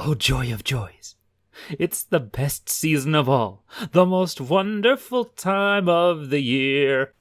Oh, joy of joys. It's the best season of all, the most wonderful time of the year.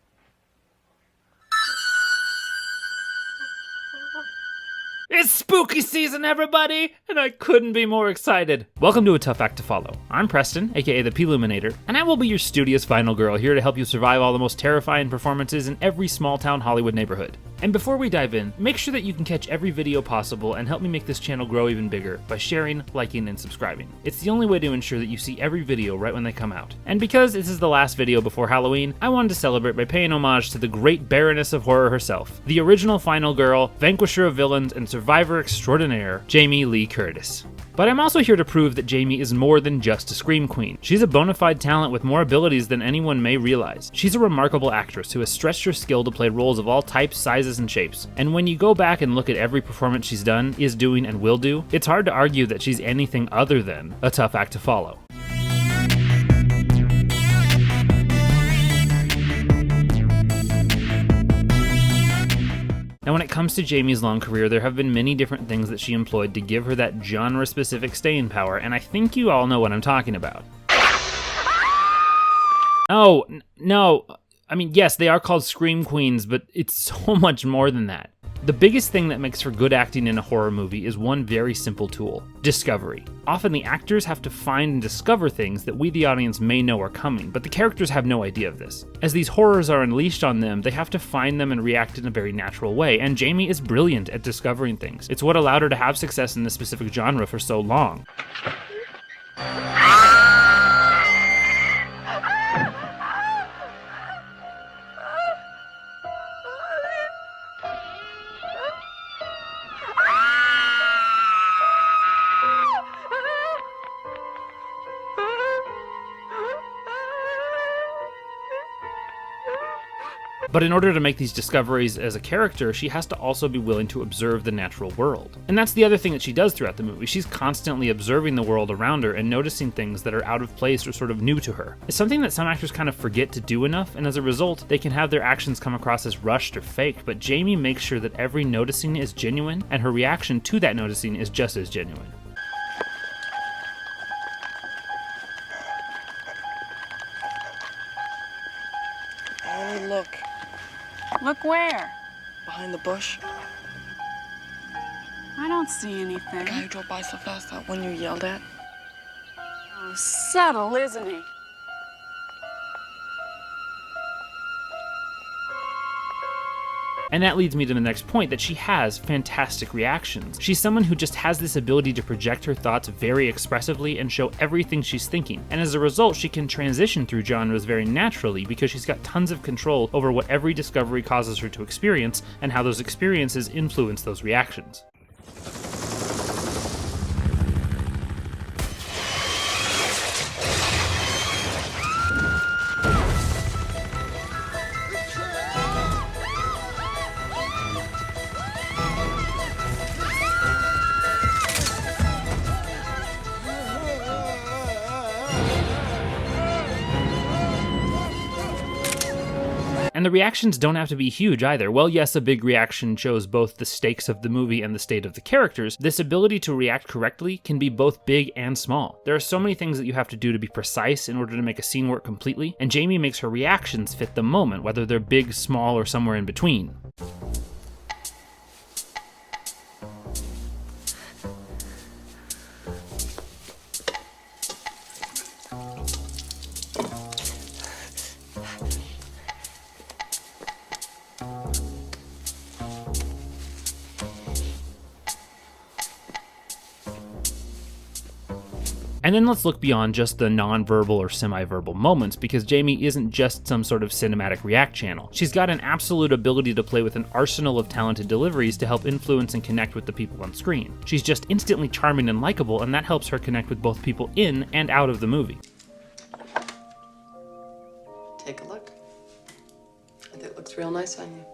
It's spooky season, everybody, and I couldn't be more excited. Welcome to A Tough Act to Follow. I'm Preston, aka the Ploominator, and I will be your studious final girl here to help you survive all the most terrifying performances in every small-town Hollywood neighborhood. And before we dive in, make sure that you can catch every video possible and help me make this channel grow even bigger by sharing, liking, and subscribing. It's the only way to ensure that you see every video right when they come out. And because this is the last video before Halloween, I wanted to celebrate by paying homage to the great Baroness of Horror herself, the original final girl, vanquisher of villains, and survivor extraordinaire, Jamie Lee Curtis. But I'm also here to prove that Jamie is more than just a scream queen. She's a bona fide talent with more abilities than anyone may realize. She's a remarkable actress who has stretched her skill to play roles of all types, sizes, and shapes. And when you go back and look at every performance she's done, is doing, and will do, it's hard to argue that she's anything other than a tough act to follow. Now, when it comes to Jamie's long career, there have been many different things that she employed to give her that genre-specific staying power, and I think you all know what I'm talking about. Oh, no. I mean, yes, they are called scream queens, but it's so much more than that. The biggest thing that makes for good acting in a horror movie is one very simple tool: discovery. Often the actors have to find and discover things that we the audience may know are coming, but the characters have no idea of this. As these horrors are unleashed on them, they have to find them and react in a very natural way, and Jamie is brilliant at discovering things. It's what allowed her to have success in this specific genre for so long. But in order to make these discoveries as a character, she has to also be willing to observe the natural world. And that's the other thing that she does throughout the movie. She's constantly observing the world around her and noticing things that are out of place or sort of new to her. It's something that some actors kind of forget to do enough, and as a result, they can have their actions come across as rushed or faked, but Jamie makes sure that every noticing is genuine, and her reaction to that noticing is just as genuine. Annie, look. Look where? Behind the bush. I don't see anything. The guy who drove by so fast, that one you yelled at. Oh, subtle, isn't he? And that leads me to the next point, that she has fantastic reactions. She's someone who just has this ability to project her thoughts very expressively and show everything she's thinking. And as a result, she can transition through genres very naturally because she's got tons of control over what every discovery causes her to experience and how those experiences influence those reactions. And the reactions don't have to be huge either. Well, yes, a big reaction shows both the stakes of the movie and the state of the characters. This ability to react correctly can be both big and small. There are so many things that you have to do to be precise in order to make a scene work completely, and Jamie makes her reactions fit the moment, whether they're big, small, or somewhere in between. And then let's look beyond just the non-verbal or semi-verbal moments, because Jamie isn't just some sort of cinematic react channel. She's got an absolute ability to play with an arsenal of talented deliveries to help influence and connect with the people on screen. She's just instantly charming and likable, and that helps her connect with both people in and out of the movie. Take a look. I think it looks real nice on you.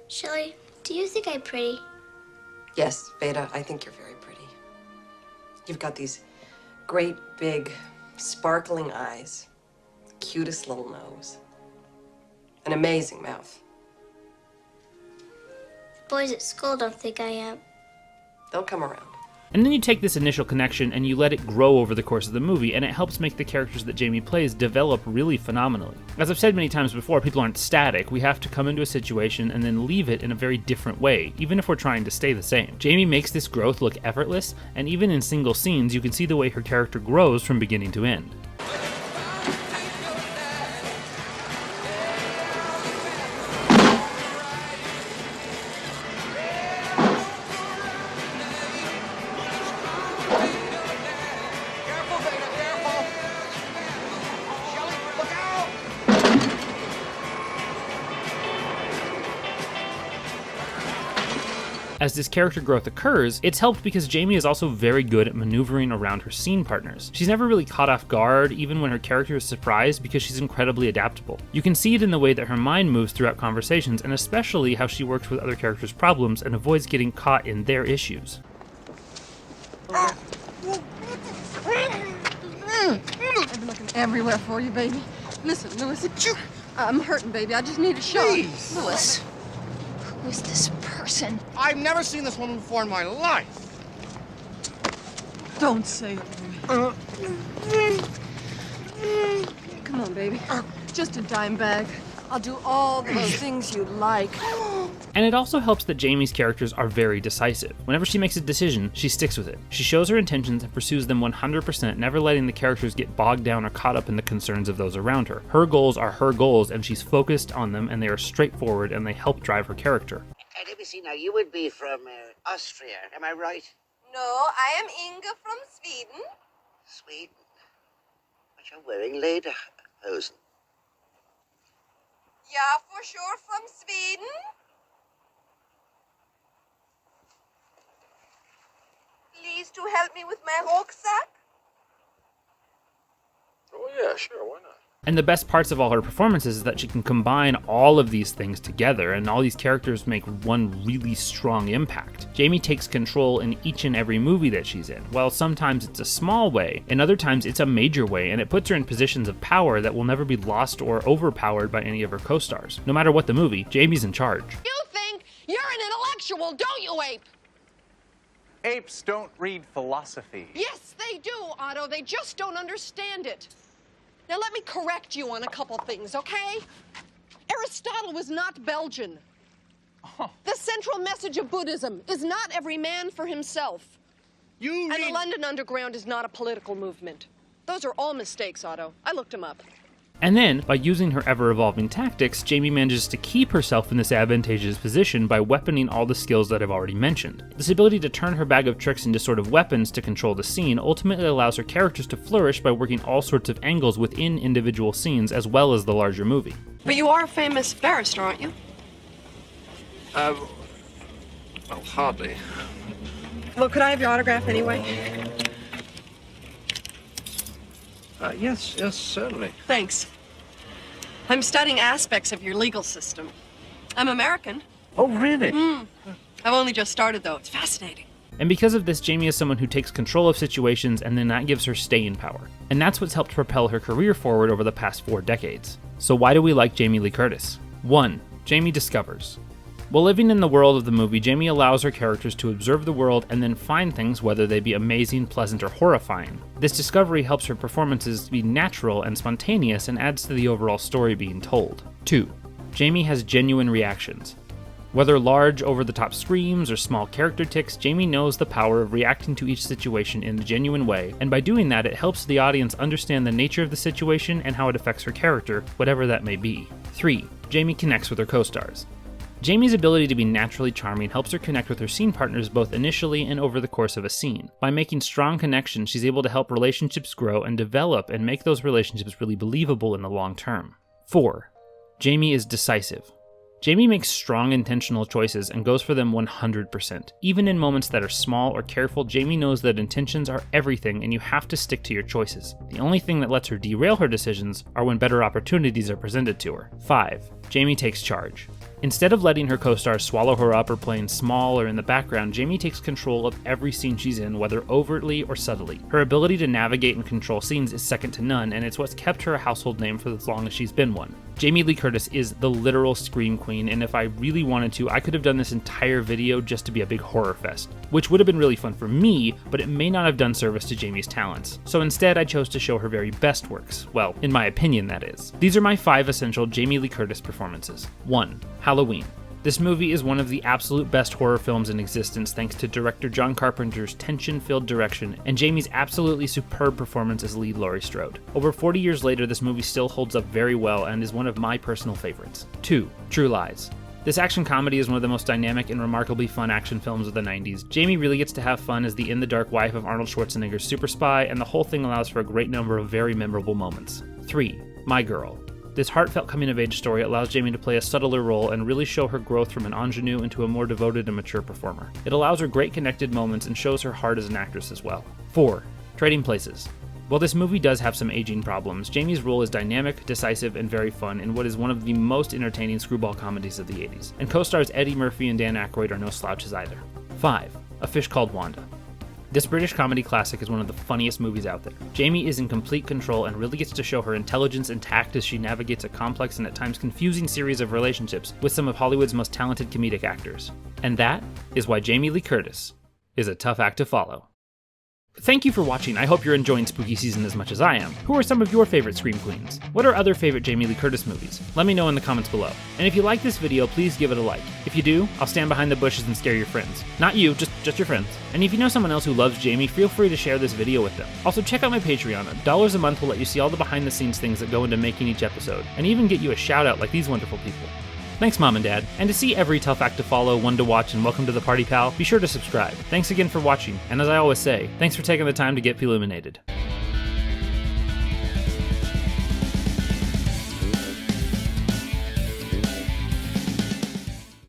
Shelly, do you think I'm pretty? Yes, Veda, I think you're very pretty. You've got these great, big, sparkling eyes, the cutest little nose, an amazing mouth. The boys at school don't think I am. They'll come around. And then you take this initial connection and you let it grow over the course of the movie, and it helps make the characters that Jamie plays develop really phenomenally. As I've said many times before, people aren't static. We have to come into a situation and then leave it in a very different way, even if we're trying to stay the same. Jamie makes this growth look effortless, and even in single scenes, you can see the way her character grows from beginning to end. As this character growth occurs, it's helped because Jamie is also very good at maneuvering around her scene partners. She's never really caught off guard, even when her character is surprised, because she's incredibly adaptable. You can see it in the way that her mind moves throughout conversations, and especially how she works with other characters' problems and avoids getting caught in their issues. I've been looking everywhere for you, baby. Listen, Louis, I'm hurting, baby. I just need a shot. Please. Louis, who is this person? I've never seen this woman before in my life. Don't say it, Louis. Come on, baby. Just a dime bag. I'll do all those things you like. And it also helps that Jamie's characters are very decisive. Whenever she makes a decision, she sticks with it. She shows her intentions and pursues them 100%, never letting the characters get bogged down or caught up in the concerns of those around her. Her goals are her goals, and she's focused on them, and they are straightforward, and they help drive her character. Let me see now, you would be from Austria, am I right? No, I am Inga from Sweden. Sweden? But you're wearing lederhosen. Yeah, for sure, from Sweden. Please to help me with my rucksack. Oh yeah, sure, why not? And the best parts of all her performances is that she can combine all of these things together, and all these characters make one really strong impact. Jamie takes control in each and every movie that she's in. While sometimes it's a small way, and other times it's a major way, and it puts her in positions of power that will never be lost or overpowered by any of her co-stars. No matter what the movie, Jamie's in charge. You think you're an intellectual, don't you, Ape? Apes don't read philosophy. Yes, they do, Otto. They just don't understand it. Now, let me correct you on a couple things, okay? Aristotle was not Belgian. Oh. The central message of Buddhism is not every man for himself. And the London Underground is not a political movement. Those are all mistakes, Otto. I looked them up. And then, by using her ever-evolving tactics, Jamie manages to keep herself in this advantageous position by weaponing all the skills that I've already mentioned. This ability to turn her bag of tricks into sort of weapons to control the scene ultimately allows her characters to flourish by working all sorts of angles within individual scenes as well as the larger movie. But you are a famous barrister, aren't you? Well, hardly. Well, could I have your autograph anyway? Yes, certainly. Thanks. I'm studying aspects of your legal system. I'm American. Oh, really? I've only just started, though. It's fascinating. And because of this, Jamie is someone who takes control of situations, and then that gives her staying power. And that's what's helped propel her career forward over the past 4 decades. So why do we like Jamie Lee Curtis? 1. Jamie discovers. While living in the world of the movie, Jamie allows her characters to observe the world and then find things, whether they be amazing, pleasant, or horrifying. This discovery helps her performances be natural and spontaneous and adds to the overall story being told. 2. Jamie has genuine reactions. Whether large, over-the-top screams or small character tics, Jamie knows the power of reacting to each situation in a genuine way, and by doing that, it helps the audience understand the nature of the situation and how it affects her character, whatever that may be. 3. Jamie connects with her co-stars. Jamie's ability to be naturally charming helps her connect with her scene partners both initially and over the course of a scene. By making strong connections, she's able to help relationships grow and develop and make those relationships really believable in the long term. 4. Jamie is decisive. Jamie makes strong intentional choices and goes for them 100%. Even in moments that are small or careful, Jamie knows that intentions are everything and you have to stick to your choices. The only thing that lets her derail her decisions are when better opportunities are presented to her. 5. Jamie takes charge. Instead of letting her co-stars swallow her up or playing small or in the background, Jamie takes control of every scene she's in, whether overtly or subtly. Her ability to navigate and control scenes is second to none, and it's what's kept her a household name for as long as she's been one. Jamie Lee Curtis is the literal scream queen, and if I really wanted to, I could have done this entire video just to be a big horror fest, which would have been really fun for me, but it may not have done service to Jamie's talents. So instead, I chose to show her very best works. Well, in my opinion, that is. These are my 5 essential Jamie Lee Curtis performances. 1. Halloween. This movie is one of the absolute best horror films in existence thanks to director John Carpenter's tension-filled direction and Jamie's absolutely superb performance as lead Laurie Strode. Over 40 years later, this movie still holds up very well and is one of my personal favorites. 2. True Lies. This action comedy is one of the most dynamic and remarkably fun action films of the 90s. Jamie really gets to have fun as the in-the-dark wife of Arnold Schwarzenegger's super spy, and the whole thing allows for a great number of very memorable moments. 3. My Girl. This heartfelt coming-of-age story allows Jamie to play a subtler role and really show her growth from an ingenue into a more devoted and mature performer. It allows her great connected moments and shows her heart as an actress as well. 4. Trading Places. While this movie does have some aging problems, Jamie's role is dynamic, decisive, and very fun in what is one of the most entertaining screwball comedies of the 80s, and co-stars Eddie Murphy and Dan Aykroyd are no slouches either. 5. A Fish Called Wanda. This British comedy classic is one of the funniest movies out there. Jamie is in complete control and really gets to show her intelligence and tact as she navigates a complex and at times confusing series of relationships with some of Hollywood's most talented comedic actors. And that is why Jamie Lee Curtis is a tough act to follow. Thank you for watching. I hope you're enjoying spooky season as much as I am. Who are some of your favorite Scream Queens? What are other favorite Jamie Lee Curtis movies? Let me know in the comments below. And if you like this video, please give it a like. If you do, I'll stand behind the bushes and scare your friends. Not you, just your friends. And if you know someone else who loves Jamie, feel free to share this video with them. Also, check out my Patreon. $1 a month will let you see all the behind the scenes things that go into making each episode, and even get you a shout out like these wonderful people. Thanks, Mom and Dad. And to see every tough act to follow, one to watch, and welcome to the party, pal, be sure to subscribe. Thanks again for watching, and as I always say, thanks for taking the time to get Ploominated.